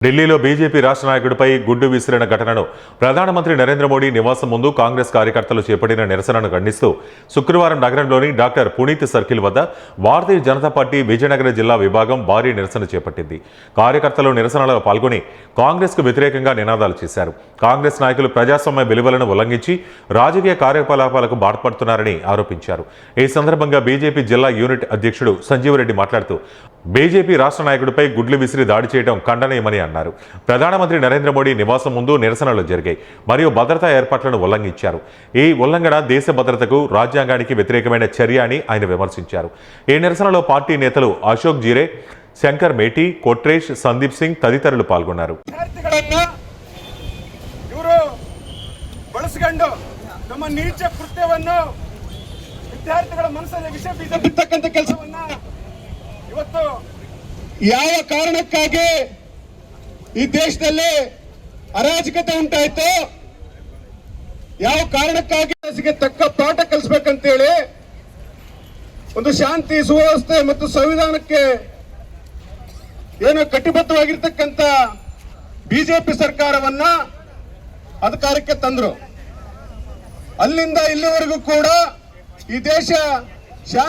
ఢిల్లీలో బీజేపీ రాష్ట్ర నాయకుడిపై గుడ్డు విసిరిన ఘటనను ప్రధానమంత్రి నరేంద్ర మోడీ నివాసం ముందు కాంగ్రెస్ కార్యకర్తలు చేపట్టిన నిరసనను ఖండిస్తూ శుక్రవారం నగరంలోని డాక్టర్ పునీత్ సర్కిల్ వద్ద భారతీయ జనతా పార్టీ విజయనగరం జిల్లా విభాగం భారీ నిరసన చేపట్టింది. కార్యకర్తలు నిరసనలో పాల్గొని కాంగ్రెస్కు వ్యతిరేకంగా నినాదాలు చేశారు. కాంగ్రెస్ నాయకులు ప్రజాస్వామ్య విలువలను ఉల్లంఘించి రాజకీయ కార్యకలాపాలకు బాటపడుతున్నారని ఆరోపించారు. ఈ సందర్భంగా బీజేపీ జిల్లా యూనిట్ అధ్యక్షుడు సంజీవరెడ్డి మాట్లాడుతూ బీజేపీ రాష్ట్ర నాయకుడిపై గుడ్లు విసిరి దాడి చేయడం ఖండనీయమని అన్నారు. ప్రధానమంత్రి నరేంద్ర మోడీ నివాసం ముందు నిరసనలు జరిగాయి మరియు భద్రతా ఏర్పాట్లను ఉల్లంఘించారు. ఈ ఉల్లంఘన దేశ భద్రతకు, రాజ్యాంగానికి వ్యతిరేకమైన చర్య అని ఆయన విమర్శించారు. ఈ నిరసనలో పార్టీ నేతలు అశోక్ జీరే, శంకర్ మేటి, కొట్రేష్, సందీప్ సింగ్ తదితరులు పాల్గొన్నారు. ಇವತ್ತು ಯಾವ ಕಾರಣಕ್ಕಾಗಿ ಈ ದೇಶದಲ್ಲಿ ಅರಾಜಕತೆ ಉಂಟಾಯ್ತು, ಯಾವ ಕಾರಣಕ್ಕಾಗಿ ತಕ್ಕ ಪಾಠ ಕಲಿಸಬೇಕಂತೇಳಿ ಒಂದು ಶಾಂತಿ, ಸುವ್ಯವಸ್ಥೆ ಮತ್ತು ಸಂವಿಧಾನಕ್ಕೆ ಏನೋ ಕಟಿಬದ್ಧವಾಗಿರ್ತಕ್ಕಂಥ ಬಿಜೆಪಿ ಸರ್ಕಾರವನ್ನ ಅಧಿಕಾರಕ್ಕೆ ತಂದ್ರು. ಅಲ್ಲಿಂದ ಇಲ್ಲಿವರೆಗೂ ಕೂಡ ಈ ದೇಶ